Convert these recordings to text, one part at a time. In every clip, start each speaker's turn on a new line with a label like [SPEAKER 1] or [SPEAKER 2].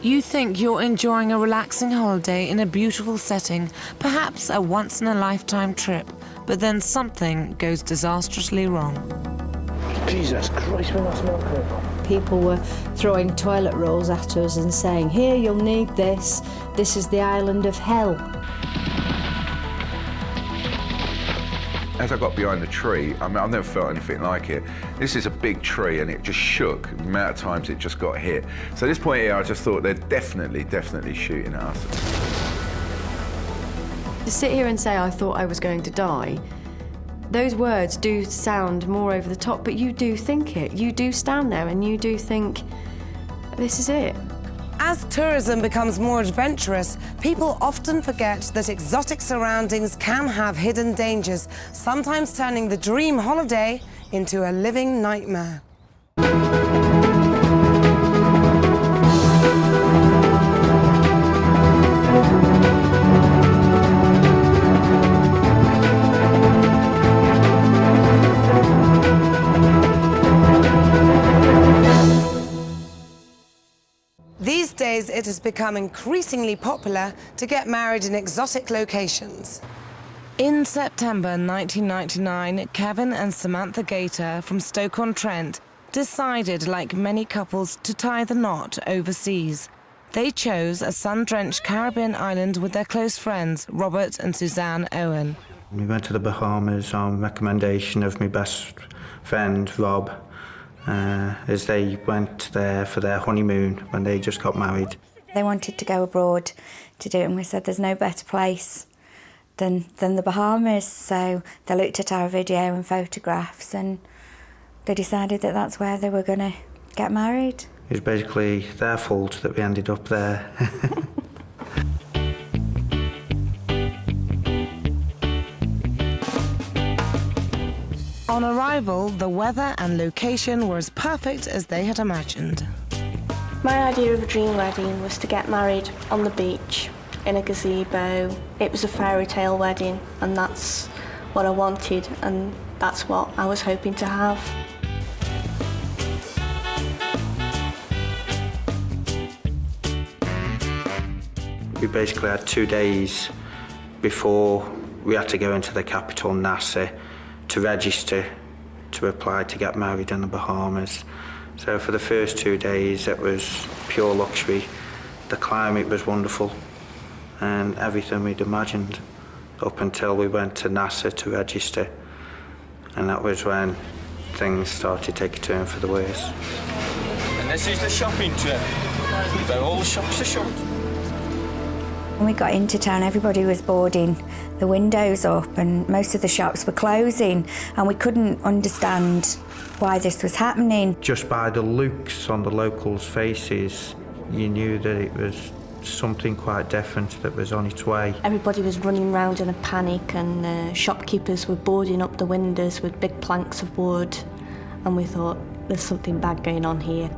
[SPEAKER 1] You think you're enjoying a relaxing holiday in a beautiful setting, perhaps a once-in-a-lifetime trip, but then something goes disastrously wrong.
[SPEAKER 2] Jesus Christ, we must not critical.
[SPEAKER 3] People were throwing toilet rolls at us and saying, "Here, you'll need this. This is the island of hell."
[SPEAKER 4] As I got behind the tree, I mean, I've never felt anything like it. This is a big tree and it just shook the amount of times it just got hit. So at this point here, I just thought they're definitely shooting at us.
[SPEAKER 5] To sit here and say I thought I was going to die, those words do sound more over the top, but you do think it. You do stand there and you do think, this is it.
[SPEAKER 6] As tourism becomes more adventurous, people often forget that exotic surroundings can have hidden dangers, sometimes turning the dream holiday into a living nightmare. These days, it has become increasingly popular to get married in exotic locations.
[SPEAKER 1] In September 1999, Kevin and Samantha Gator from Stoke-on-Trent decided, like many couples, to tie the knot overseas. They chose a sun-drenched Caribbean island with their close friends, Robert and Suzanne Owen.
[SPEAKER 7] We went to the Bahamas on recommendation of my best friend, Rob, as they went there for their honeymoon when they just got married.
[SPEAKER 8] They wanted to go abroad to do it, and we said there's no better place than the Bahamas. So they looked at our video and photographs and they decided that that's where they were going to get married.
[SPEAKER 7] It was basically their fault that we ended up there.
[SPEAKER 1] On arrival, the weather and location were as perfect as they had imagined.
[SPEAKER 9] My idea of a dream wedding was to get married on the beach, in a gazebo. It was a fairy tale wedding, and that's what I wanted, and that's what I was hoping to have.
[SPEAKER 7] We basically had 2 days before we had to go into the capital, Nassau, to register to apply to get married in the Bahamas. So for the first 2 days it was pure luxury. The climate was wonderful and everything we'd imagined up until we went to Nassau to register, and that was when things started to take a turn for the worse.
[SPEAKER 2] And this is the shopping trip, where all the shops are shut.
[SPEAKER 8] When we got into town, everybody was boarding the windows up and most of the shops were closing, and we couldn't understand why this was happening.
[SPEAKER 7] Just by the looks on the locals' faces, you knew that it was something quite different that was on its way.
[SPEAKER 9] Everybody was running around in a panic, and shopkeepers were boarding up the windows with big planks of wood, and we thought, there's something bad going on here.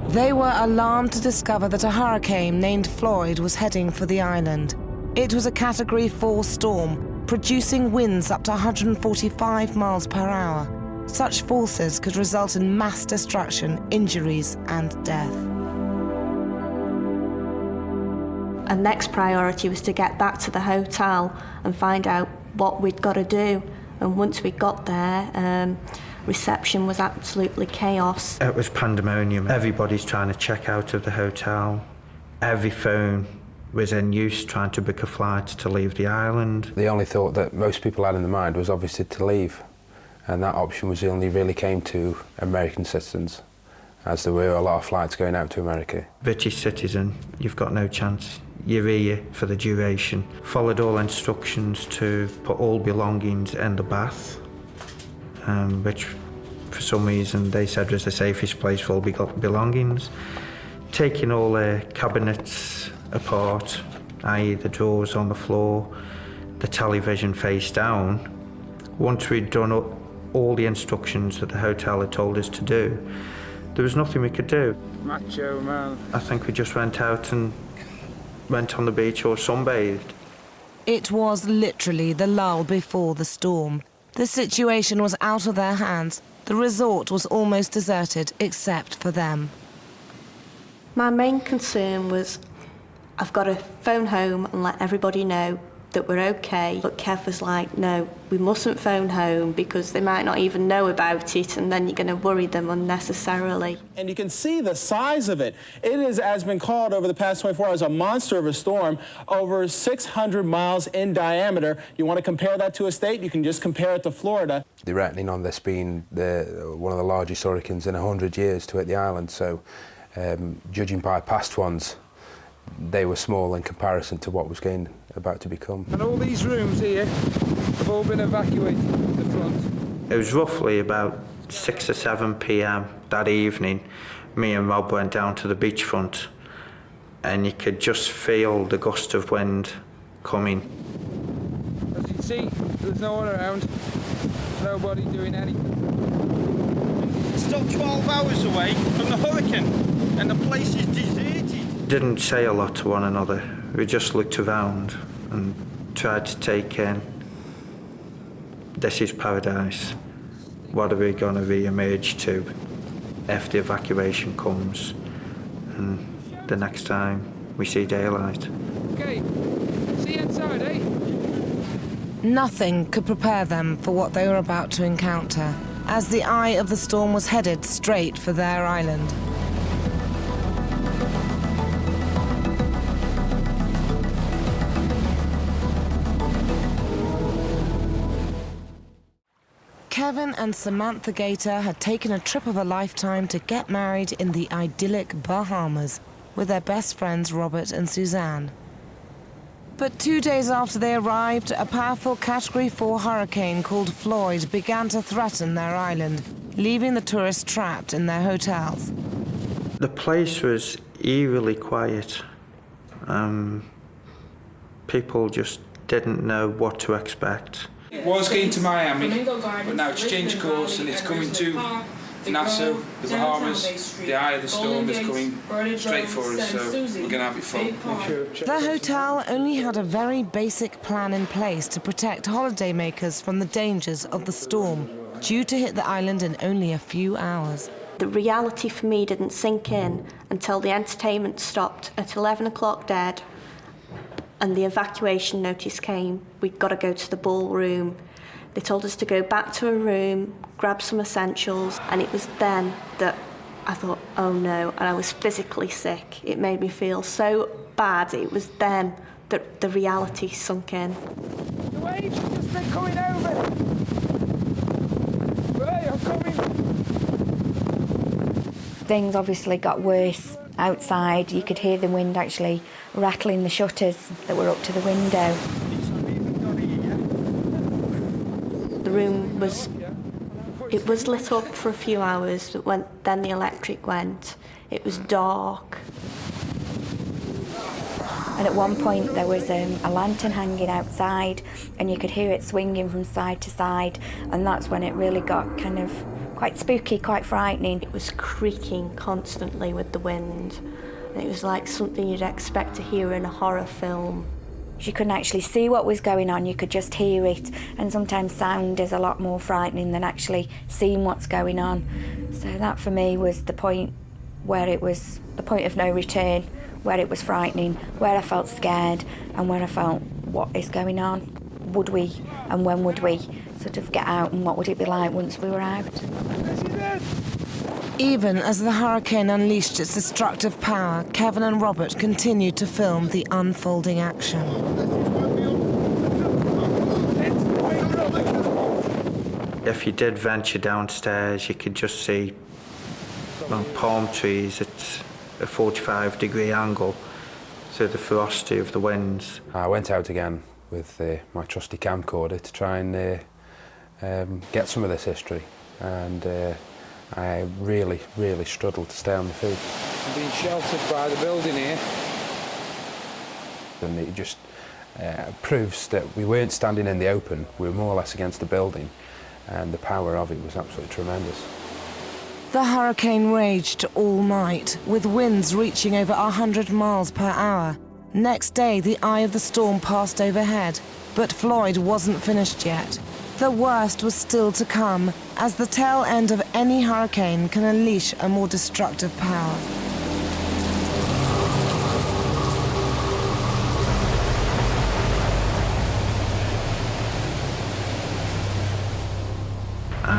[SPEAKER 1] They were alarmed to discover that a hurricane named Floyd was heading for the island. It was a Category 4 storm, producing winds up to 145 miles per hour. Such forces could result in mass destruction, injuries, and death.
[SPEAKER 9] Our next priority was to get back to the hotel and find out what we'd got to do. And once we got there, reception was absolutely chaos.
[SPEAKER 7] It was pandemonium. Everybody's trying to check out of the hotel. Every phone was in use trying to book a flight to leave the island.
[SPEAKER 10] The only thought that most people had in their mind was obviously to leave, and that option was only really came to American citizens, as there were a lot of flights going out to America.
[SPEAKER 7] British citizen, you've got no chance. You're here for the duration. Followed all instructions to put all belongings in the bath, which for some reason they said was the safest place for all belongings. Taking all the cabinets apart, i.e. the drawers on the floor, the television face down. Once we'd done all the instructions that the hotel had told us to do, there was nothing we could do.
[SPEAKER 2] Macho man.
[SPEAKER 7] I think we just went out and went on the beach or sunbathed.
[SPEAKER 1] It was literally the lull before the storm. The situation was out of their hands. The resort was almost deserted, except for them.
[SPEAKER 9] My main concern was I've got to phone home and let everybody know that we're okay. But Kev was like, no, we mustn't phone home because they might not even know about it, and then you're going to worry them unnecessarily.
[SPEAKER 11] And you can see the size of it. It has been called over the past 24 hours a monster of a storm, over 600 miles in diameter. You want to compare that to a state, you can just compare it to Florida.
[SPEAKER 10] They're reckoning on this being one of the largest hurricanes in 100 years to hit the island, so judging by past ones, they were small in comparison to what was about to become.
[SPEAKER 12] And all these rooms here have all been evacuated from the front.
[SPEAKER 7] It was roughly about 6 or 7 p.m. that evening. Me and Rob went down to the beachfront, and you could just feel the gust of wind coming.
[SPEAKER 12] As you can see, there's no one around, nobody doing anything.
[SPEAKER 2] It's still 12 hours away from the hurricane, and the place is deserted.
[SPEAKER 7] Didn't say a lot to one another. We just looked around and tried to take in, this is paradise. What are we going to re-emerge to if the evacuation comes and the next time we see daylight?
[SPEAKER 12] Okay, see you inside, eh?
[SPEAKER 1] Nothing could prepare them for what they were about to encounter, as the eye of the storm was headed straight for their island. Kevin and Samantha Gator had taken a trip of a lifetime to get married in the idyllic Bahamas with their best friends Robert and Suzanne. But 2 days after they arrived, a powerful Category 4 hurricane called Floyd began to threaten their island, leaving the tourists trapped in their hotels.
[SPEAKER 7] The place was eerily quiet. People just didn't know what to expect.
[SPEAKER 12] It was going to Miami, but now it's changed course and it's coming to Nassau, the Bahamas. The eye of the storm is coming straight for us, so we're going to have it full.
[SPEAKER 1] The hotel only had a very basic plan in place to protect holidaymakers from the dangers of the storm, due to hit the island in only a few hours.
[SPEAKER 9] The reality for me didn't sink in until the entertainment stopped at 11 o'clock dead and the evacuation notice came. We'd got to go to the ballroom. They told us to go back to a room, grab some essentials, and it was then that I thought, oh no, and I was physically sick. It made me feel so bad. It was then that the reality sunk in.
[SPEAKER 12] The waves have just been coming over. They are coming.
[SPEAKER 8] Things obviously got worse outside. You could hear the wind actually rattling the shutters that were up to the window.
[SPEAKER 9] The room was lit up for a few hours, but then the electric went. It was dark.
[SPEAKER 8] And at one point there was a lantern hanging outside and you could hear it swinging from side to side, and that's when it really got kind of quite spooky, quite frightening.
[SPEAKER 9] It was creaking constantly with the wind. And it was like something you'd expect to hear in a horror film.
[SPEAKER 8] You couldn't actually see what was going on, you could just hear it, and sometimes sound is a lot more frightening than actually seeing what's going on. So that for me was the point where it was the point of no return, where it was frightening, where I felt scared and where I felt, what is going on? Would we and when would we sort of get out, and what would it be like once we were out?
[SPEAKER 1] Even as the hurricane unleashed its destructive power, Kevin and Robert continued to film the unfolding action.
[SPEAKER 7] If you did venture downstairs, you could just see palm trees at a 45-degree angle through the ferocity of the winds.
[SPEAKER 10] I went out again with my trusty camcorder to try and get some of this history, and I really struggled to stay on my feet.
[SPEAKER 12] I'm being sheltered by the building here.
[SPEAKER 10] And it just proves that we weren't standing in the open, we were more or less against the building, and the power of it was absolutely tremendous.
[SPEAKER 1] The hurricane raged all night, with winds reaching over 100 miles per hour. Next day, the eye of the storm passed overhead, but Floyd wasn't finished yet. The worst was still to come, as the tail end of any hurricane can unleash a more destructive power.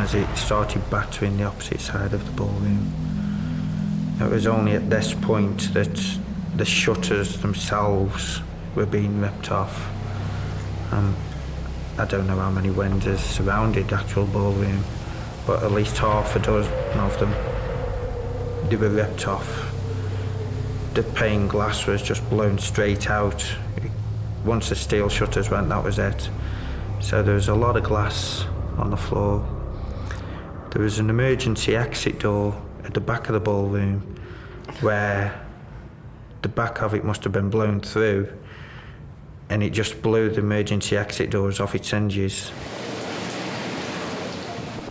[SPEAKER 7] as it started battering the opposite side of the ballroom. It was only at this point that the shutters themselves were being ripped off. I don't know how many windows surrounded the actual ballroom, but at least half a dozen of them, they were ripped off. The pane glass was just blown straight out. Once the steel shutters went, that was it. So there was a lot of glass on the floor. There was an emergency exit door at the back of the ballroom where the back of it must have been blown through, and it just blew the emergency exit doors off its hinges.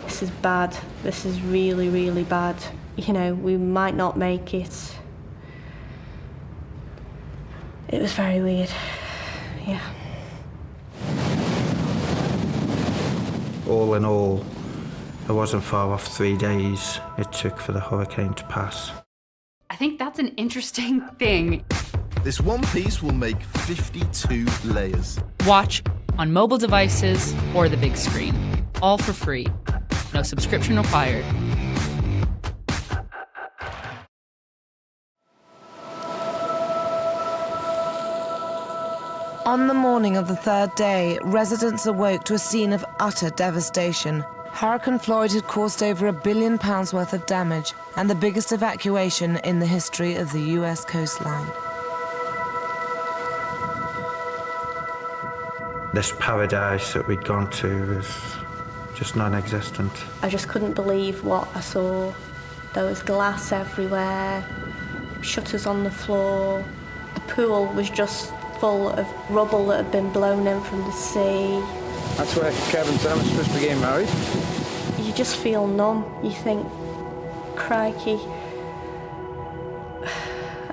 [SPEAKER 9] This is bad. This is really, really bad. You know, we might not make it. It was very weird. Yeah.
[SPEAKER 7] All in all, it wasn't far off 3 days it took for the hurricane to pass.
[SPEAKER 13] I think that's an interesting thing.
[SPEAKER 14] This one piece will make 52 layers.
[SPEAKER 13] Watch on mobile devices or the big screen. All for free. No subscription required.
[SPEAKER 1] On the morning of the third day, residents awoke to a scene of utter devastation. Hurricane Floyd had caused over £1 billion worth of damage and the biggest evacuation in the history of the US coastline.
[SPEAKER 7] This paradise that we'd gone to was just non-existent.
[SPEAKER 9] I just couldn't believe what I saw. There was glass everywhere, shutters on the floor. The pool was just full of rubble that had been blown in from the sea.
[SPEAKER 10] That's where Kevin's and I were supposed to be getting married.
[SPEAKER 9] You just feel numb. You think, crikey,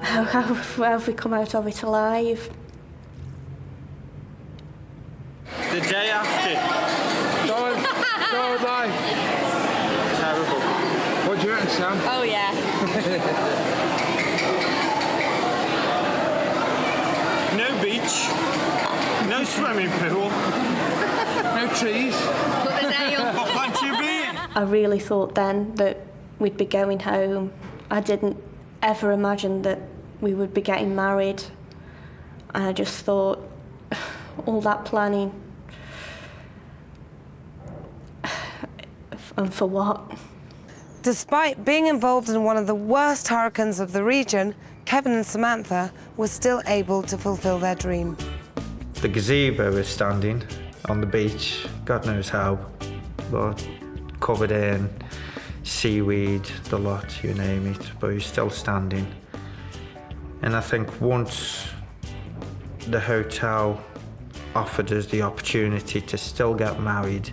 [SPEAKER 9] how have we come out of it alive?
[SPEAKER 2] The day after.
[SPEAKER 10] Don't lie.
[SPEAKER 2] Terrible.
[SPEAKER 10] What do you reckon, Sam?
[SPEAKER 9] Oh, yeah.
[SPEAKER 2] No beach, no swimming pool,
[SPEAKER 10] No trees.
[SPEAKER 13] But there's ale.
[SPEAKER 2] but plenty of beer.
[SPEAKER 9] I really thought then that we'd be going home. I didn't ever imagine that we would be getting married. And I just thought, all that planning, and for what?
[SPEAKER 6] Despite being involved in one of the worst hurricanes of the region, Kevin and Samantha were still able to fulfill their dream.
[SPEAKER 7] The gazebo was standing on the beach, God knows how, but covered in seaweed, the lot, you name it, but it was still standing. And I think once the hotel offered us the opportunity to still get married,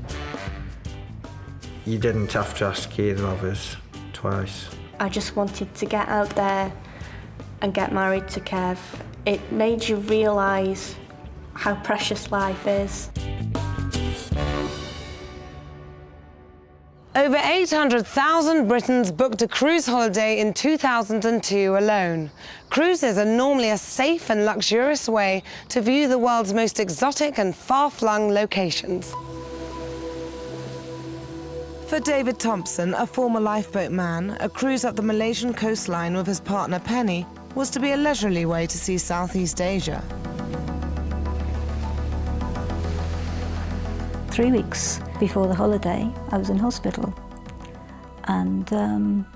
[SPEAKER 7] you didn't have to ask either of us twice.
[SPEAKER 9] I just wanted to get out there and get married to Kev. It made you realise how precious life is.
[SPEAKER 6] Over 800,000 Britons booked a cruise holiday in 2002 alone. Cruises are normally a safe and luxurious way to view the world's most exotic and far-flung locations.
[SPEAKER 1] For David Thompson, a former lifeboat man, a cruise up the Malaysian coastline with his partner Penny was to be a leisurely way to see Southeast Asia.
[SPEAKER 15] 3 weeks before the holiday, I was in hospital and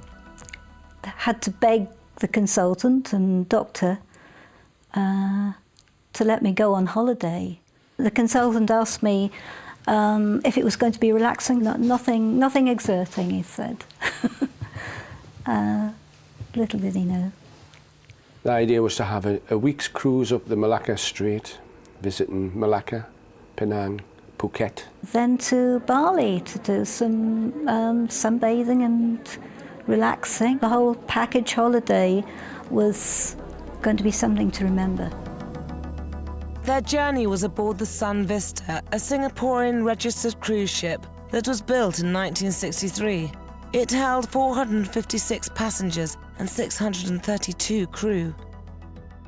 [SPEAKER 15] had to beg the consultant and doctor to let me go on holiday. The consultant asked me if it was going to be relaxing, nothing exerting, he said. Little did he know.
[SPEAKER 10] The idea was to have a week's cruise up the Malacca Strait, visiting Malacca, Penang, Phuket.
[SPEAKER 15] Then to Bali to do some sunbathing and relaxing. The whole package holiday was going to be something to remember.
[SPEAKER 1] Their journey was aboard the Sun Vista, a Singaporean registered cruise ship that was built in 1963. It held 456 passengers and 632 crew.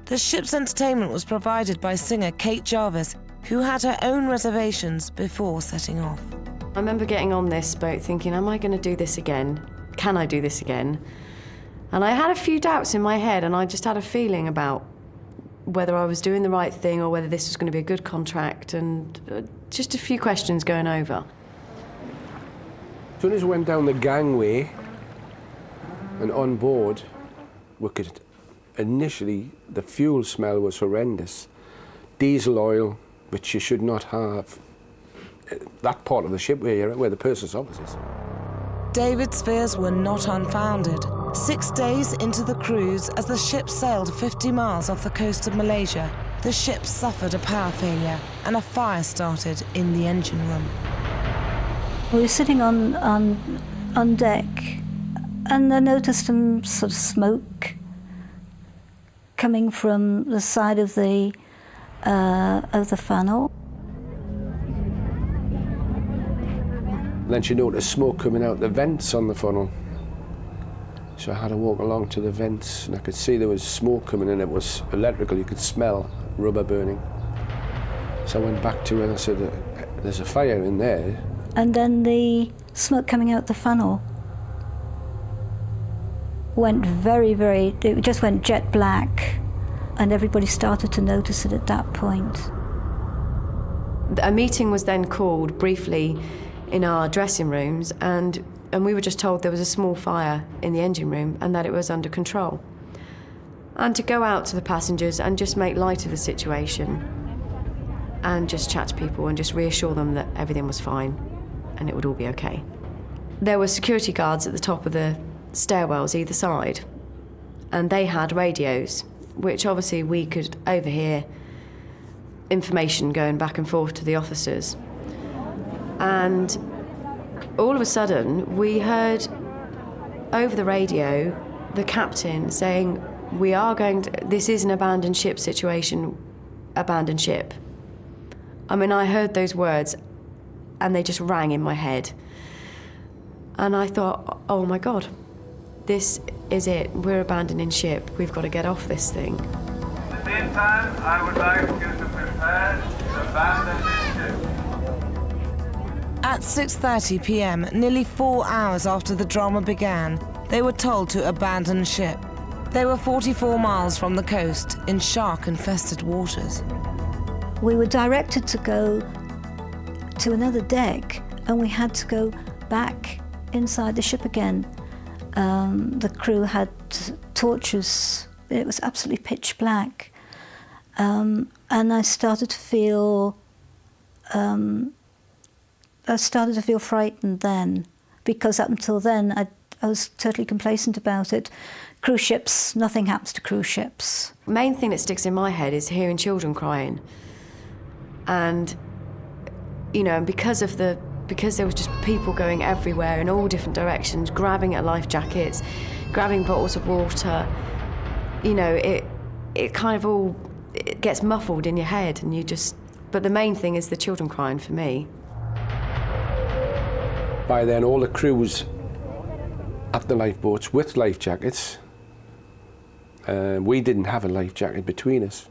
[SPEAKER 1] The ship's entertainment was provided by singer Kate Jarvis, who had her own reservations before setting off.
[SPEAKER 5] I remember getting on this boat thinking, am I going to do this again? Can I do this again? And I had a few doubts in my head, and I just had a feeling about whether I was doing the right thing or whether this was going to be a good contract, and just a few questions going over.
[SPEAKER 10] As soon as we went down the gangway and on board, we could initially, the fuel smell was horrendous. Diesel oil, which you should not have. That part of the ship where the purser's office is.
[SPEAKER 1] David's fears were not unfounded. 6 days into the cruise, as the ship sailed 50 miles off the coast of Malaysia, the ship suffered a power failure and a fire started in the engine room.
[SPEAKER 15] We were sitting on deck, and I noticed some sort of smoke coming from the side of the funnel.
[SPEAKER 10] Then she noticed smoke coming out the vents on the funnel. So I had to walk along to the vents, and I could see there was smoke coming in. It was electrical, you could smell rubber burning. So I went back to her and I said, there's a fire in there.
[SPEAKER 15] And then the smoke coming out the funnel went it just went jet black, and everybody started to notice it at that point.
[SPEAKER 5] A meeting was then called briefly in our dressing rooms, and we were just told there was a small fire in the engine room and that it was under control. And to go out to the passengers and just make light of the situation and just chat to people and just reassure them that everything was fine and it would all be okay. There were security guards at the top of the stairwells either side, and they had radios, which obviously we could overhear information going back and forth to the officers. And all of a sudden, we heard over the radio the captain saying, this is an abandoned ship situation, abandoned ship. I mean, I heard those words and they just rang in my head. And I thought, oh my God, this is it. We're abandoning ship. We've got to get off this thing.
[SPEAKER 16] At the same time, I would like you to prepare to abandon this ship.
[SPEAKER 1] At 6:30 p.m., nearly 4 hours after the drama began, they were told to abandon ship. They were 44 miles from the coast in shark-infested waters.
[SPEAKER 15] We were directed to go to another deck, and we had to go back inside the ship again. The crew had torches. It was absolutely pitch black. And I started to feel frightened then, because up until then I was totally complacent about it. Cruise ships, nothing happens to cruise ships.
[SPEAKER 5] The main thing that sticks in my head is hearing children crying. And, you know, because there was just people going everywhere in all different directions, grabbing at life jackets, grabbing bottles of water, you know, it kind of all it gets muffled in your head, and but the main thing is the children crying for me.
[SPEAKER 10] By then, all the crew was at the lifeboats with life jackets. We didn't have a life jacket between us.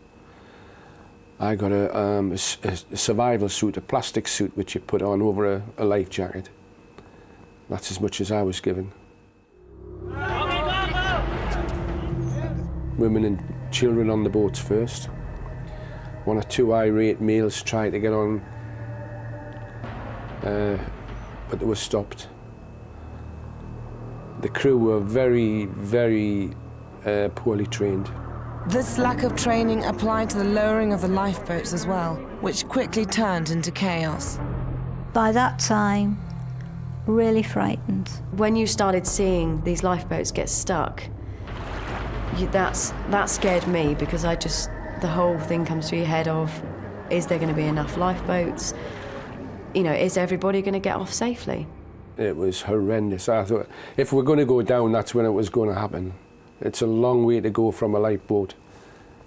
[SPEAKER 10] I got a survival suit, a plastic suit, which you put on over a life jacket. That's as much as I was given. Women and children on the boats first. 1 or 2 irate males tried to get on, but they were stopped. The crew were very, very poorly trained.
[SPEAKER 1] This lack of training applied to the lowering of the lifeboats as well, which quickly turned into chaos.
[SPEAKER 15] By that time, really frightened.
[SPEAKER 5] When you started seeing these lifeboats get stuck, that scared me, because the whole thing comes through your head of, is there going to be enough lifeboats? You know, is everybody going to get off safely?
[SPEAKER 10] It was horrendous. I thought, if we're going to go down, that's when it was going to happen. It's a long way to go from a lifeboat,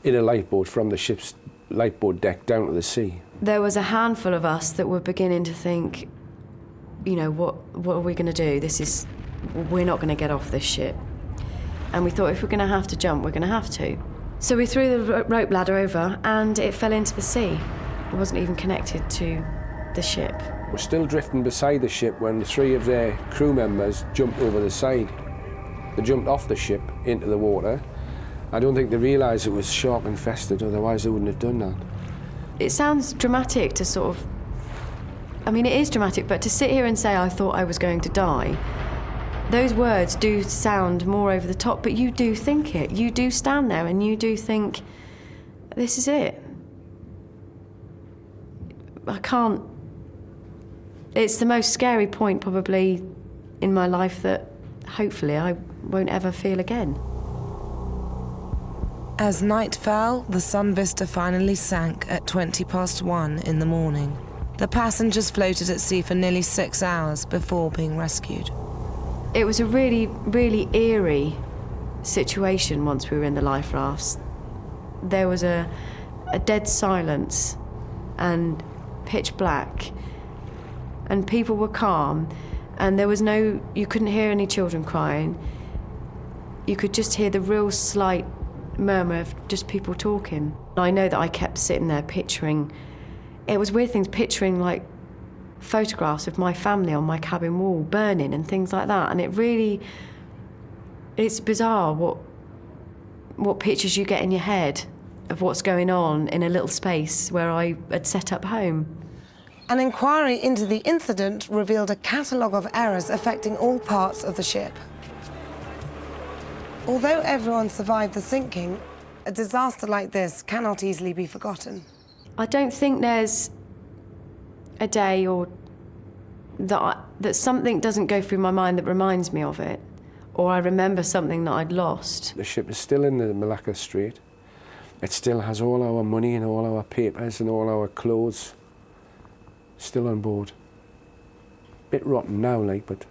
[SPEAKER 10] from the ship's lifeboat deck down to the sea.
[SPEAKER 5] There was a handful of us that were beginning to think, you know, what are we going to do? We're not going to get off this ship. And we thought, if we're going to have to jump, we're going to have to. So we threw the rope ladder over, and it fell into the sea. It wasn't even connected to the ship.
[SPEAKER 10] were still drifting beside the ship when 3 of their crew members jumped over the side. They jumped off the ship into the water. I don't think they realised it was shark infested, otherwise they wouldn't have done that.
[SPEAKER 5] It sounds dramatic to sort of... I mean, it is dramatic, but to sit here and say I thought I was going to die, those words do sound more over the top, but you do think it. You do stand there and you do think, this is it. I can't... It's the most scary point probably in my life that hopefully I won't ever feel again.
[SPEAKER 1] As night fell, the Sun Vista finally sank at 1:20 in the morning. The passengers floated at sea for nearly 6 hours before being rescued.
[SPEAKER 5] It was a really, really eerie situation once we were in the life rafts. There was a dead silence and pitch black, and people were calm, and there was no... You couldn't hear any children crying. You could just hear the real slight murmur of just people talking. I know that I kept sitting there picturing... It was weird things, picturing like photographs of my family on my cabin wall burning and things like that, and it really... It's bizarre what pictures you get in your head of what's going on in a little space where I had set up home.
[SPEAKER 6] An inquiry into the incident revealed a catalogue of errors affecting all parts of the ship. Although everyone survived the sinking, a disaster like this cannot easily be forgotten.
[SPEAKER 5] I don't think there's a day or that something doesn't go through my mind that reminds me of it, or I remember something that I'd lost.
[SPEAKER 10] The ship is still in the Malacca Strait. It still has all our money and all our papers and all our clothes still on board. Bit rotten now, like, but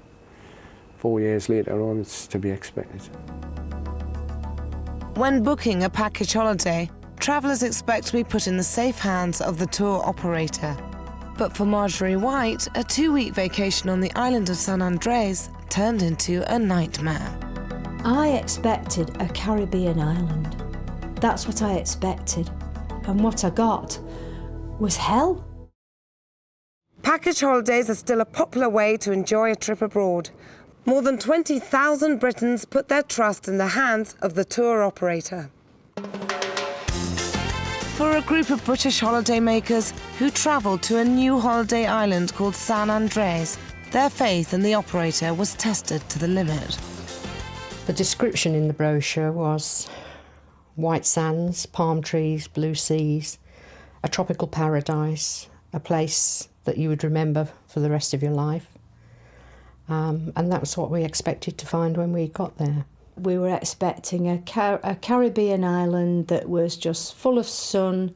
[SPEAKER 10] 4 years later on, it's to be expected.
[SPEAKER 1] When booking a package holiday, travellers expect to be put in the safe hands of the tour operator. But for Marjorie White, a 2-week vacation on the island of San Andres turned into a nightmare.
[SPEAKER 15] I expected a Caribbean island. That's what I expected. And what I got was hell.
[SPEAKER 6] Package holidays are still a popular way to enjoy a trip abroad. More than 20,000 Britons put their trust in the hands of the tour operator.
[SPEAKER 1] For a group of British holidaymakers who travelled to a new holiday island called San Andres, their faith in the operator was tested to the limit.
[SPEAKER 17] The description in the brochure was white sands, palm trees, blue seas, a tropical paradise, a place that you would remember for the rest of your life. And that was what we expected to find when we got there.
[SPEAKER 3] We were expecting a Caribbean island that was just full of sun,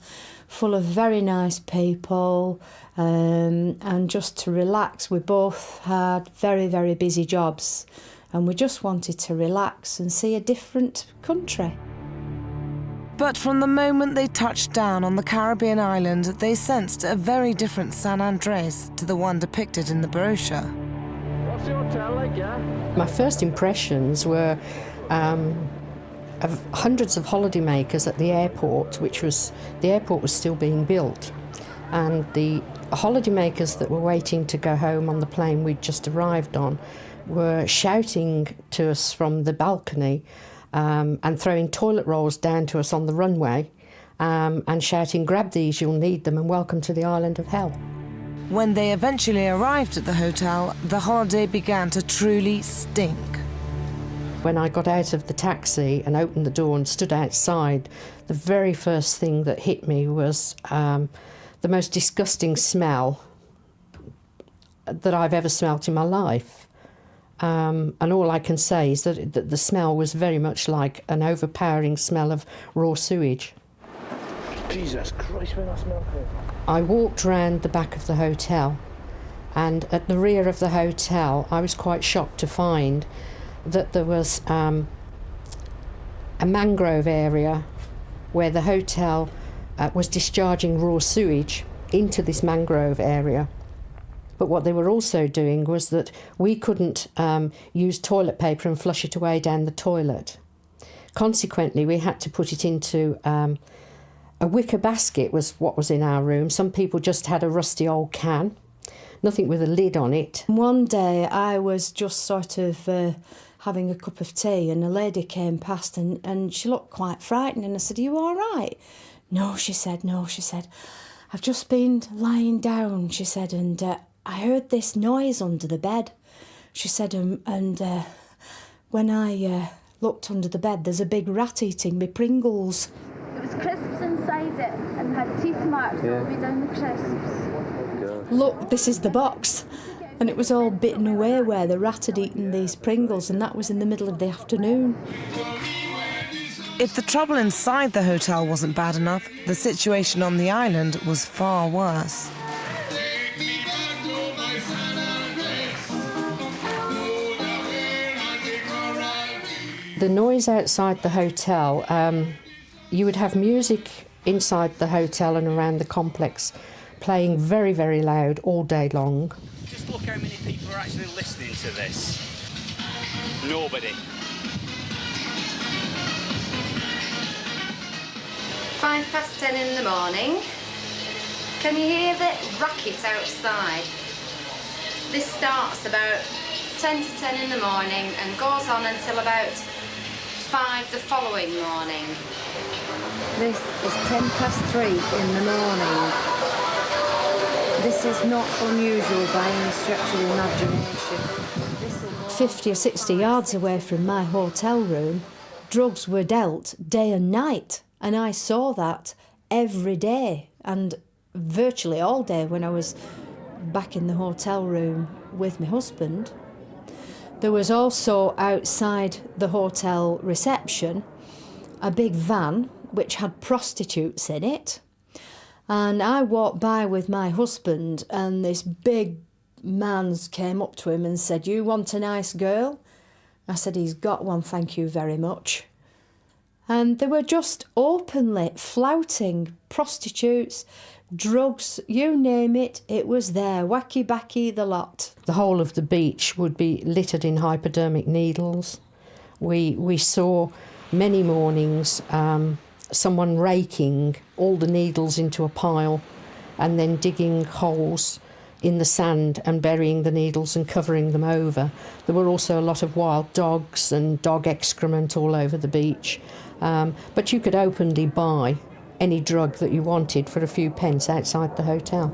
[SPEAKER 3] full of very nice people, and just to relax. We both had very, very busy jobs, and we just wanted to relax and see a different country.
[SPEAKER 1] But from the moment they touched down on the Caribbean island, they sensed a very different San Andres to the one depicted in the brochure.
[SPEAKER 16] What's your hotel like, yeah?
[SPEAKER 17] My first impressions were of hundreds of holidaymakers at the airport, the airport was still being built, and the holidaymakers that were waiting to go home on the plane we'd just arrived on were shouting to us from the balcony and throwing toilet rolls down to us on the runway and shouting, "Grab these, you'll need them, and welcome to the island of hell."
[SPEAKER 1] When they eventually arrived at the hotel, the holiday began to truly stink.
[SPEAKER 17] When I got out of the taxi and opened the door and stood outside, the very first thing that hit me was the most disgusting smell that I've ever smelt in my life. And all I can say is that the smell was very much like an overpowering smell of raw sewage.
[SPEAKER 16] Jesus Christ, when I smell it.
[SPEAKER 17] I walked round the back of the hotel, and at the rear of the hotel, I was quite shocked to find that there was a mangrove area where the hotel was discharging raw sewage into this mangrove area. But what they were also doing was that we couldn't use toilet paper and flush it away down the toilet. Consequently, we had to put it into a wicker basket was what was in our room. Some people just had a rusty old can. nothing with a lid on it.
[SPEAKER 3] One day I was just sort of having a cup of tea, and a lady came past and she looked quite frightened, and I said, "Are you all right?" No, she said, "I've just been lying down," she said, "and I heard this noise under the bed." She said, and when I looked under the bed, there's a big rat eating me Pringles.
[SPEAKER 18] There was crisps inside it and had teeth marks all the way down the crisps.
[SPEAKER 3] Look, this is the box. And it was all bitten away where the rat had eaten these Pringles, and that was in the middle of the afternoon.
[SPEAKER 1] If the trouble inside the hotel wasn't bad enough, the situation on the island was far worse.
[SPEAKER 17] The noise outside the hotel, you would have music inside the hotel and around the complex playing very, very loud all day long.
[SPEAKER 19] Just look how many people are actually listening to this. Nobody.
[SPEAKER 20] 10:05 in the morning. Can you hear the racket outside? This starts about 10 to 10 in the morning and goes on until about 5 the following morning.
[SPEAKER 15] This is 3:10 in the morning. This is not unusual by any stretch of the imagination.
[SPEAKER 3] 50 or 60 yards away from my hotel room, drugs were dealt day and night, and I saw that every day and virtually all day when I was back in the hotel room with my husband. There was also outside the hotel reception a big van which had prostitutes in it, and I walked by with my husband and this big man came up to him and said, "You want a nice girl?" I said, "He's got one, thank you very much." And they were just openly flouting prostitutes, drugs, you name it, it was there, wacky-backy the lot.
[SPEAKER 17] The whole of the beach would be littered in hypodermic needles. We saw many mornings someone raking all the needles into a pile and then digging holes in the sand and burying the needles and covering them over. There were also a lot of wild dogs and dog excrement all over the beach. But you could openly buy any drug that you wanted for a few pence outside the hotel.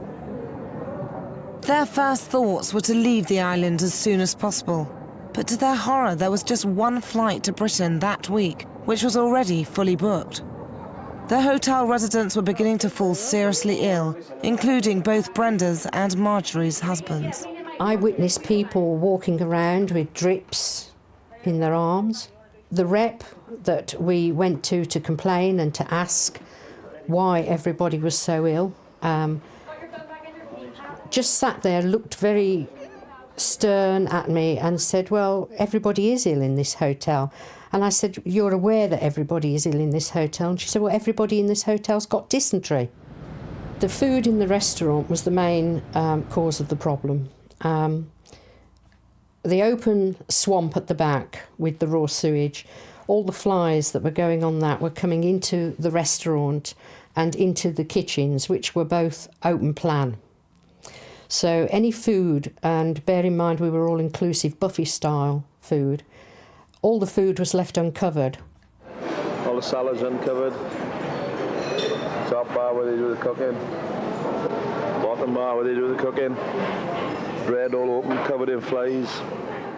[SPEAKER 1] Their first thoughts were to leave the island as soon as possible. But to their horror, there was just one flight to Britain that week, which was already fully booked. The hotel residents were beginning to fall seriously ill, including both Brenda's and Marjorie's husbands.
[SPEAKER 17] I witnessed people walking around with drips in their arms. The rep that we went to complain and to ask why everybody was so ill just sat there, looked very stern at me and said, "Well, everybody is ill in this hotel." And I said, "You're aware that everybody is ill in this hotel?" And she said, "Well, everybody in this hotel's got dysentery." The food in the restaurant was the main cause of the problem. The open swamp at the back with the raw sewage, all the flies that were going on that were coming into the restaurant and into the kitchens, which were both open plan. So any food, and bear in mind we were all inclusive buffet style food, all the food was left uncovered.
[SPEAKER 21] All the salads uncovered. Top bar where they do the cooking. Bottom bar where they do the cooking. Bread all open, covered in flies.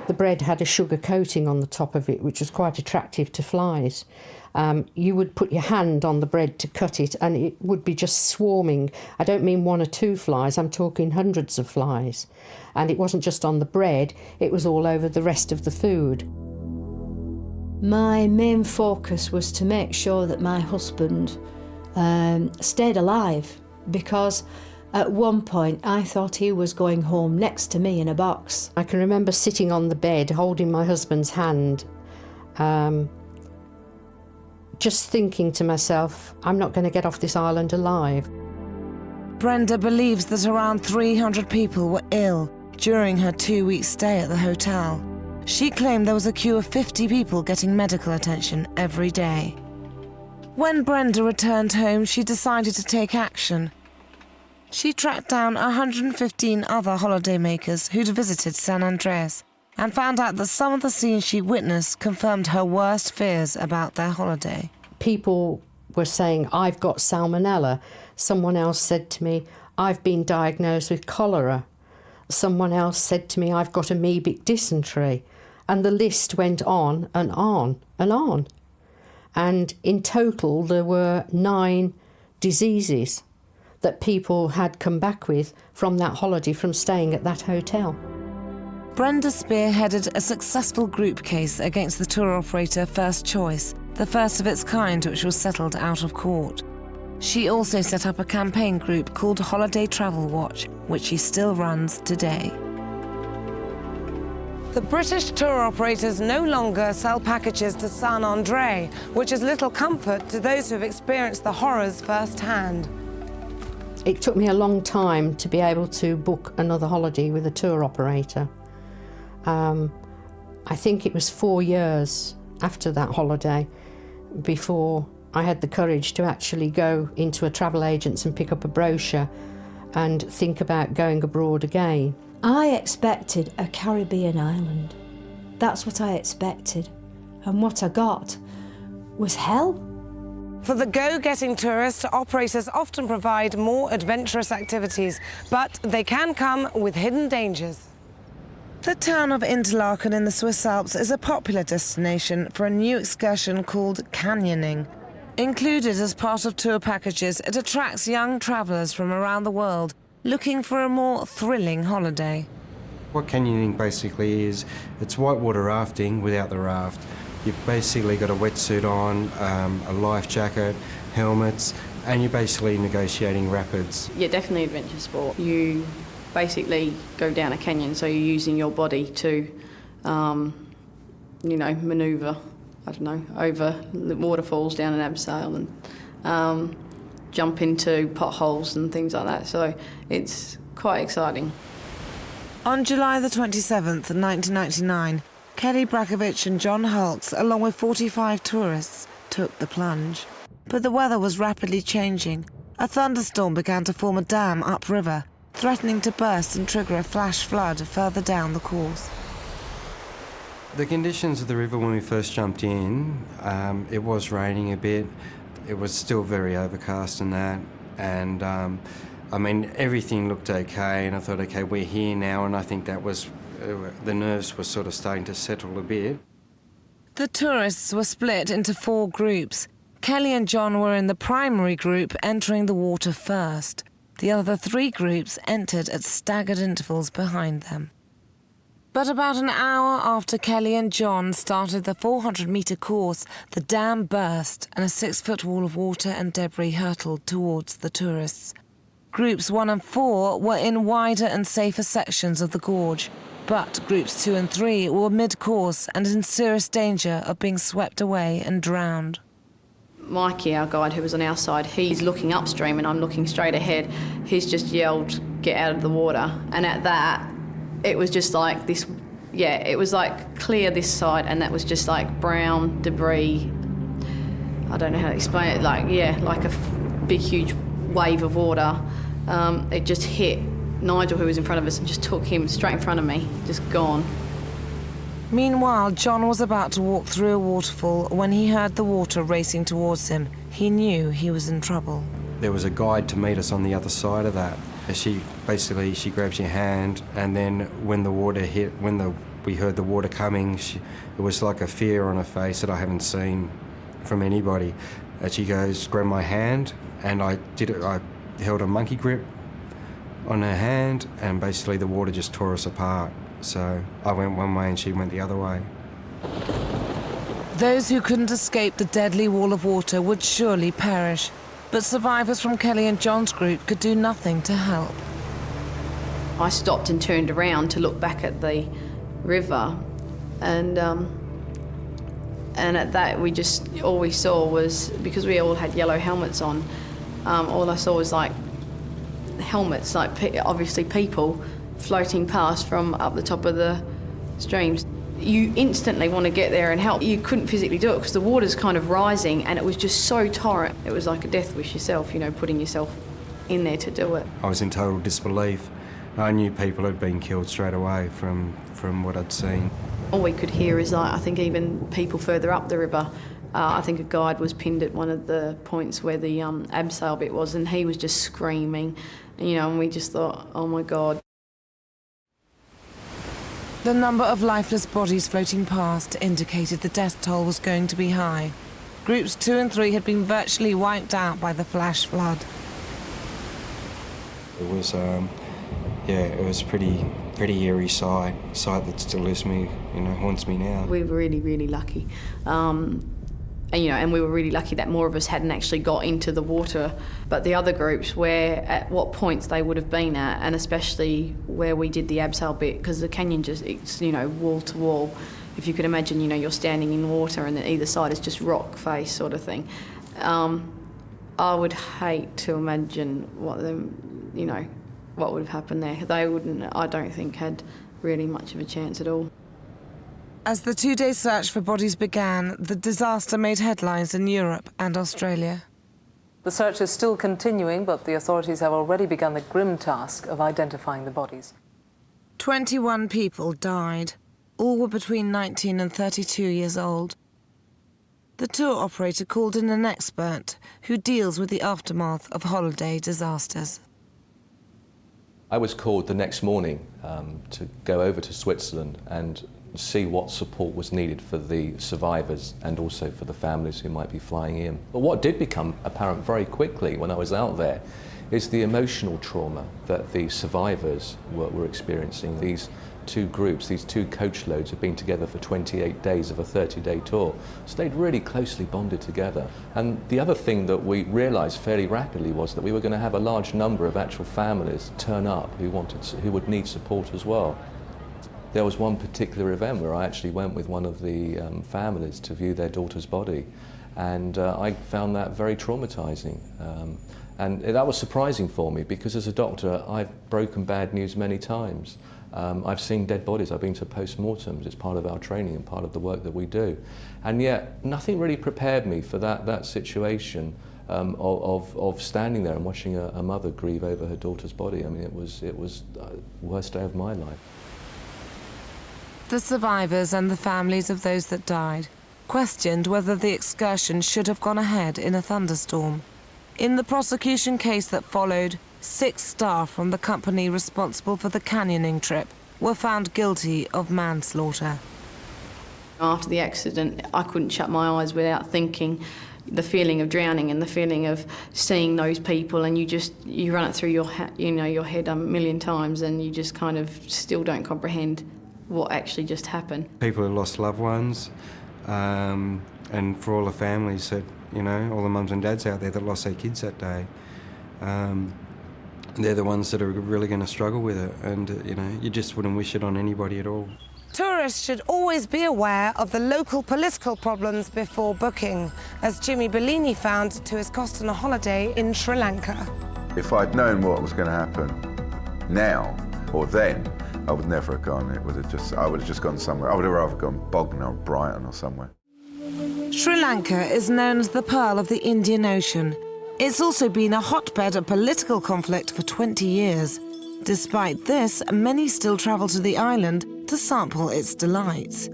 [SPEAKER 17] The bread had a sugar coating on the top of it, which was quite attractive to flies. You would put your hand on the bread to cut it and it would be just swarming. I don't mean 1 or 2 flies, I'm talking hundreds of flies. And it wasn't just on the bread, it was all over the rest of the food.
[SPEAKER 3] My main focus was to make sure that my husband stayed alive, because at one point I thought he was going home next to me in a box.
[SPEAKER 17] I can remember sitting on the bed holding my husband's hand, just thinking to myself, I'm not going to get off this island alive.
[SPEAKER 1] Brenda believes that around 300 people were ill during her 2-week stay at the hotel. She claimed there was a queue of 50 people getting medical attention every day. When Brenda returned home, she decided to take action. She tracked down 115 other holidaymakers who'd visited San Andreas and found out that some of the scenes she witnessed confirmed her worst fears about their holiday.
[SPEAKER 17] People were saying, I've got salmonella. Someone else said to me, I've been diagnosed with cholera. Someone else said to me, I've got amoebic dysentery. And the list went on and on and on. And in total, there were 9 diseases that people had come back with from that holiday, from staying at that hotel.
[SPEAKER 1] Brenda spearheaded a successful group case against the tour operator First Choice, the first of its kind which was settled out of court. She also set up a campaign group called Holiday Travel Watch, which she still runs today.
[SPEAKER 6] The British tour operators no longer sell packages to San André, which is little comfort to those who have experienced the horrors firsthand.
[SPEAKER 17] It took me a long time to be able to book another holiday with a tour operator. I think it was 4 years after that holiday before I had the courage to actually go into a travel agent's and pick up a brochure and think about going abroad again.
[SPEAKER 15] I expected a Caribbean island. That's what I expected. And what I got was hell.
[SPEAKER 6] For the go-getting tourist, operators often provide more adventurous activities, but they can come with hidden dangers.
[SPEAKER 1] The town of Interlaken in the Swiss Alps is a popular destination for a new excursion called canyoning. Included as part of tour packages, it attracts young travellers from around the world looking for a more thrilling holiday.
[SPEAKER 4] What canyoning basically is, it's whitewater rafting without the raft. You've basically got a wetsuit on, a life jacket, helmets, and you're basically negotiating rapids.
[SPEAKER 5] Yeah, definitely adventure sport. You basically go down a canyon, so you're using your body to, manoeuvre, over the waterfalls down an abseil and jump into potholes and things like that. So it's quite exciting.
[SPEAKER 1] On July the 27th, 1999, Kelly Brakovich and John Hulks, along with 45 tourists, took the plunge. But the weather was rapidly changing. A thunderstorm began to form a dam upriver, threatening to burst and trigger a flash flood further down the course.
[SPEAKER 4] The conditions of the river when we first jumped in, it was raining a bit. It was still very overcast and that. And everything looked okay, and I thought, okay, we're here now, and I think that was, the nerves were sort of starting to settle a bit.
[SPEAKER 1] The tourists were split into 4 groups. Kelly and John were in the primary group, entering the water first. The other 3 groups entered at staggered intervals behind them. But about an hour after Kelly and John started the 400-metre course, the dam burst and a 6-foot wall of water and debris hurtled towards the tourists. Groups 1 and 4 were in wider and safer sections of the gorge, but groups 2 and 3 were mid-course and in serious danger of being swept away and drowned.
[SPEAKER 5] Mikey, our guide who was on our side, he's looking upstream and I'm looking straight ahead. He's just yelled, "Get out of the water." And at that, it was just like this, it was like clear this side, and that was just like brown debris. I don't know how to explain it, like a big, huge wave of water. It just hit Nigel, who was in front of us, and just took him straight in front of me, just gone.
[SPEAKER 1] Meanwhile, John was about to walk through a waterfall when he heard the water racing towards him. He knew he was in trouble.
[SPEAKER 4] There was a guide to meet us on the other side of that. She grabs your hand, and then when the water hit, we heard the water coming, it was like a fear on her face that I haven't seen from anybody. And she goes, grab my hand, and I held a monkey grip on her hand, and basically the water just tore us apart. So I went one way and she went the other way.
[SPEAKER 1] Those who couldn't escape the deadly wall of water would surely perish, but survivors from Kelly and John's group could do nothing to help.
[SPEAKER 5] I stopped and turned around to look back at the river, and at that all we saw was, because we all had yellow helmets on, all I saw was like helmets, like obviously people floating past from up the top of the streams. You instantly want to get there and help. You couldn't physically do it because the water's kind of rising, and it was just so torrent. It was like a death wish yourself, putting yourself in there to do it.
[SPEAKER 4] I was in total disbelief. I knew people had been killed straight away from what I'd seen.
[SPEAKER 5] All we could hear is, like, I think even people further up the river, I think a guide was pinned at one of the points where the abseil bit was, and he was just screaming, you know, and we just thought, oh my God.
[SPEAKER 1] The number of lifeless bodies floating past indicated the death toll was going to be high. Groups 2 and 3 had been virtually wiped out by the flash flood.
[SPEAKER 4] It was, it was pretty eerie sight that still lives me, haunts me now.
[SPEAKER 5] We were really, really lucky. And we were really lucky that more of us hadn't actually got into the water. But the other groups, where at what points they would have been at, and especially where we did the abseil bit, because the canyon it's wall to wall. If you could imagine, you're standing in water and then either side is just rock face sort of thing. I would hate to imagine what would have happened there. They wouldn't, I don't think, had really much of a chance at all.
[SPEAKER 1] As the 2-day search for bodies began, the disaster made headlines in Europe and Australia.
[SPEAKER 11] The search is still continuing, but the authorities have already begun the grim task of identifying the bodies.
[SPEAKER 1] 21 people died. All were between 19 and 32 years old. The tour operator called in an expert who deals with the aftermath of holiday disasters.
[SPEAKER 22] I was called the next morning to go over to Switzerland and see what support was needed for the survivors and also for the families who might be flying in. But what did become apparent very quickly when I was out there is the emotional trauma that the survivors were experiencing. These two groups, these two coach loads, have been together for 28 days of a 30-day tour, so they'd really closely bonded together. And the other thing that we realised fairly rapidly was that we were going to have a large number of actual families turn up who would need support as well. There was one particular event where I actually went with one of the families to view their daughter's body, and I found that very traumatising. And that was surprising for me, because as a doctor I've broken bad news many times. I've seen dead bodies, I've been to post-mortems, it's part of our training and part of the work that we do. And yet nothing really prepared me for that situation of standing there and watching a mother grieve over her daughter's body. I mean, it was the worst day of my life.
[SPEAKER 1] The survivors and the families of those that died questioned whether the excursion should have gone ahead in a thunderstorm. In the prosecution case that followed, 6 staff from the company responsible for the canyoning trip were found guilty of manslaughter.
[SPEAKER 5] After the accident, I couldn't shut my eyes without thinking the feeling of drowning and the feeling of seeing those people, and you run it through your head a million times, and you just kind of still don't comprehend what actually just happened.
[SPEAKER 4] People who lost loved ones, and for all the families that, all the mums and dads out there that lost their kids that day, they're the ones that are really going to struggle with it, and you just wouldn't wish it on anybody at all.
[SPEAKER 6] Tourists should always be aware of the local political problems before booking, as Jimmy Bellini found to his cost on a holiday in Sri Lanka.
[SPEAKER 23] If I'd known what was going to happen now or then, I would never have gone. I would have just gone somewhere. I would have rather gone Bognor or Brighton or somewhere.
[SPEAKER 1] Sri Lanka is known as the Pearl of the Indian Ocean. It's also been a hotbed of political conflict for 20 years. Despite this, many still travel to the island to sample its delights.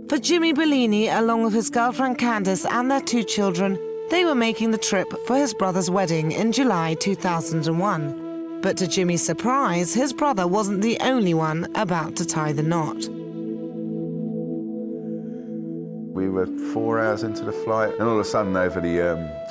[SPEAKER 1] For Jimmy Bellini, along with his girlfriend Candice and their 2 children, they were making the trip for his brother's wedding in July 2001. But to Jimmy's surprise, his brother wasn't the only one about to tie the knot.
[SPEAKER 23] We were 4 hours into the flight, and all of a sudden over the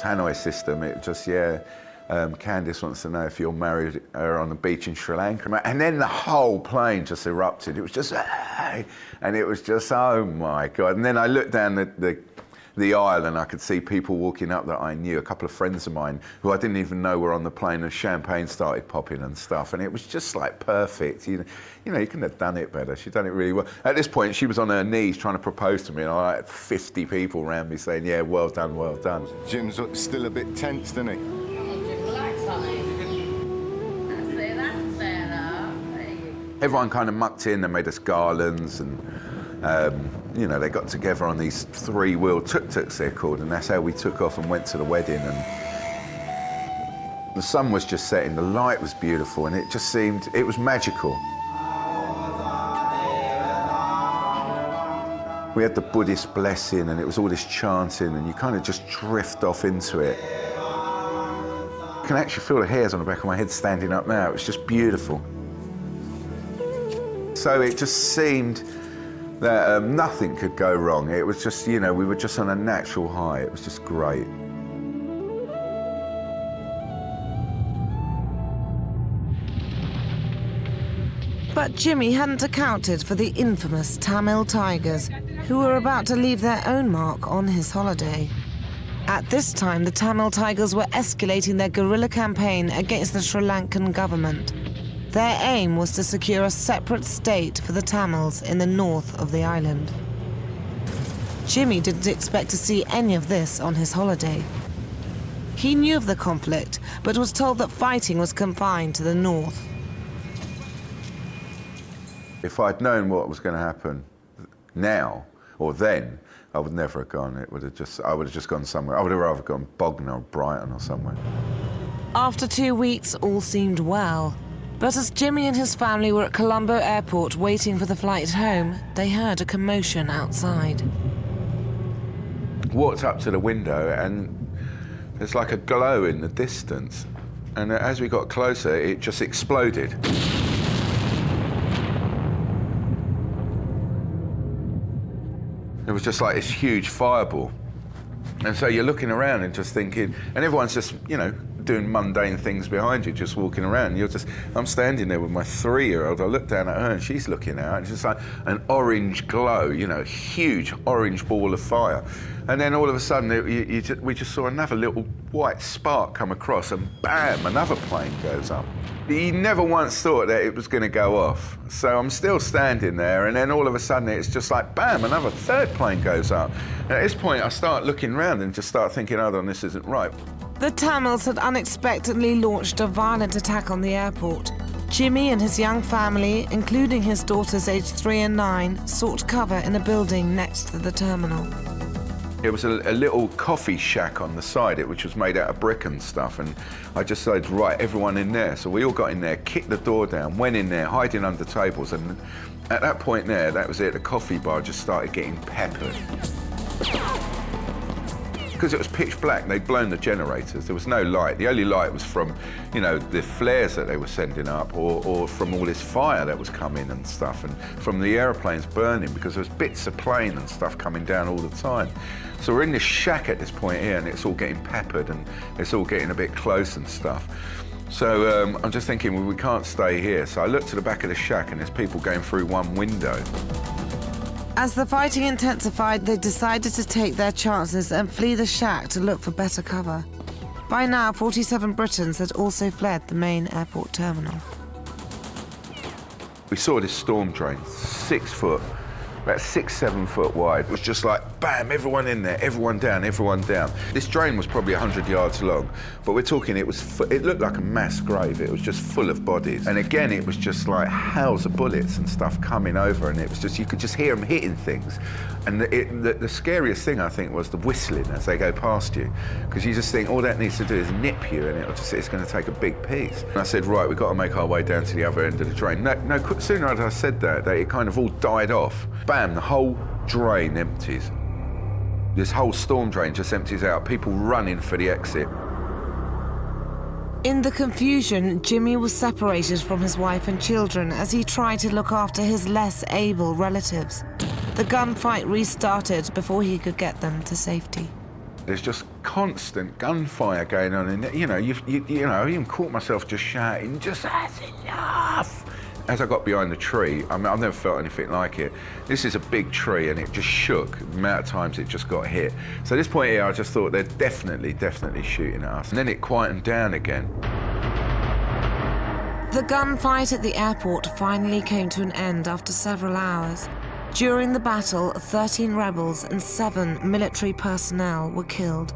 [SPEAKER 23] Tannoy system, it just, Candice wants to know if you're married her on the beach in Sri Lanka. And then the whole plane just erupted. It was just, and it was just, oh my God. And then I looked down the aisle and I could see people walking up that I knew, a couple of friends of mine who I didn't even know were on the plane, and champagne started popping and stuff, and it was just like perfect. You couldn't have done it better. She'd done it really well. At this point, she was on her knees trying to propose to me, and I had 50 people around me saying, yeah, well done, well done.
[SPEAKER 24] Jim's still a bit tense, isn't he?
[SPEAKER 18] Relax, honey. See, that's better.
[SPEAKER 23] Everyone kind of mucked in. They made us garlands, and they got together on these 3-wheel tuk-tuks, they're called, and that's how we took off and went to the wedding. And The sun was just setting, the light was beautiful, and it just seemed, it was magical. We had the Buddhist blessing, and it was all this chanting, and you kind of just drift off into it. I can actually feel the hairs on the back of my head standing up now. It was just beautiful. So it just seemed that nothing could go wrong. It was just, you know, we were just on a natural high. It was just great.
[SPEAKER 1] But Jimmy hadn't accounted for the infamous Tamil tigers, who were about to leave their own mark on his holiday. At this time, the Tamil tigers were escalating their guerrilla campaign against the Sri Lankan government. Their aim was to secure a separate state for the Tamils in the north of the island. Jimmy didn't expect to see any of this on his holiday. He knew of the conflict, but was told that fighting was confined to the north.
[SPEAKER 23] If I'd known what was going to happen now or then, I would never have gone. I would have just gone somewhere. I would have rather gone Bognor or Brighton or somewhere.
[SPEAKER 1] After 2 weeks, all seemed well. But as Jimmy and his family were at Colombo Airport waiting for the flight home, they heard a commotion outside.
[SPEAKER 23] Walked up to the window, and there's like a glow in the distance. And as we got closer, it just exploded. It was just like this huge fireball. And so you're looking around and just thinking, and everyone's just, you know, doing mundane things behind you, just walking around. I'm standing there with my 3-year-old. I look down at her and she's looking out, and it's just like an orange glow, you know, huge orange ball of fire. And then all of a sudden, we just saw another little white spark come across, and bam, another plane goes up. You never once thought that it was going to go off. So I'm still standing there, and then all of a sudden it's just like, bam, another third plane goes up. And at this point, I start looking around and just start thinking, hold on, this isn't right.
[SPEAKER 1] The Tamils had unexpectedly launched a violent attack on the airport. Jimmy and his young family, including his daughters aged 3 and 9, sought cover in a building next to the terminal.
[SPEAKER 23] It was a little coffee shack on the side, which was made out of brick and stuff, and I just said, right, everyone in there. So we all got in there, kicked the door down, went in there, hiding under tables, and at that point there, that was it, the coffee bar just started getting peppered. Because it was pitch black, they'd blown the generators, there was no light. The only light was from, you know, the flares that they were sending up, or from all this fire that was coming and stuff, and from the aeroplanes burning, because there was bits of plane and stuff coming down all the time. So we're in this shack at this point here, and it's all getting peppered, and it's all getting a bit close and stuff. So I'm just thinking, well, we can't stay here. So I looked to the back of the shack, and there's people going through one window.
[SPEAKER 1] As the fighting intensified, they decided to take their chances and flee the shack to look for better cover. By now, 47 Britons had also fled the main airport terminal.
[SPEAKER 23] We saw this storm drain, 6 foot, about 6-7 foot wide. It was just like, bam, everyone in there, everyone down, everyone down. This drain was probably 100 yards long, but we're talking, it looked like a mass grave. It was just full of bodies. And again, it was just like hails of bullets and stuff coming over, and it was just, you could just hear them hitting things. And the scariest thing, I think, was the whistling as they go past you, because you just think all that needs to do is nip you, and it's going to take a big piece. And I said, right, we've got to make our way down to the other end of the drain. No, sooner as I said that, it kind of all died off. Bam, the whole drain empties. This whole storm drain just empties out, people running for the exit.
[SPEAKER 1] In the confusion, Jimmy was separated from his wife and children as he tried to look after his less able relatives. The gunfight restarted before he could get them to safety.
[SPEAKER 23] There's just constant gunfire going on, and you know, I even caught myself just shouting, just that's enough. As I got behind the tree, I mean, I've never felt anything like it. This is a big tree, and it just shook the amount of times it just got hit. So at this point here, I just thought they're definitely shooting at us. And then it quietened down again.
[SPEAKER 1] The gunfight at the airport finally came to an end after several hours. During the battle, 13 rebels and 7 military personnel were killed.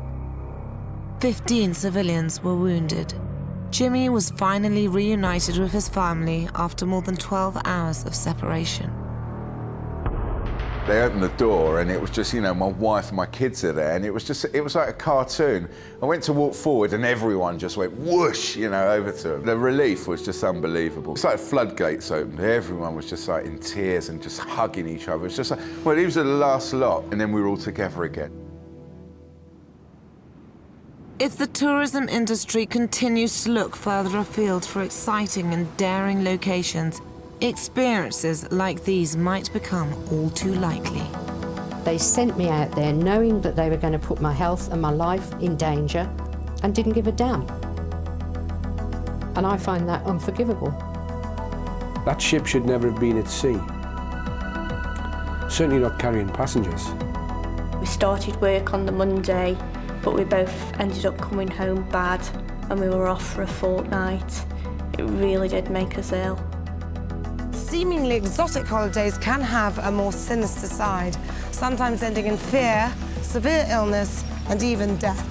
[SPEAKER 1] 15 civilians were wounded. Jimmy was finally reunited with his family after more than 12 hours of separation.
[SPEAKER 23] They opened the door and it was just, you know, my wife and my kids are there, and it was like a cartoon. I went to walk forward and everyone just went whoosh, you know, over to them. The relief was just unbelievable. It's like floodgates opened. Everyone was just like in tears and just hugging each other. It's just like, well, these are the last lot, and then we were all together again.
[SPEAKER 1] If the tourism industry continues to look further afield for exciting and daring locations, experiences like these might become all too likely.
[SPEAKER 17] They sent me out there knowing that they were going to put my health and my life in danger and didn't give a damn. And I find that unforgivable.
[SPEAKER 8] That ship should never have been at sea. Certainly not carrying passengers.
[SPEAKER 9] We started work on the Monday, but we both ended up coming home bad, and we were off for a fortnight. It really did make us ill.
[SPEAKER 6] Seemingly exotic holidays can have a more sinister side, sometimes ending in fear, severe illness, and even death.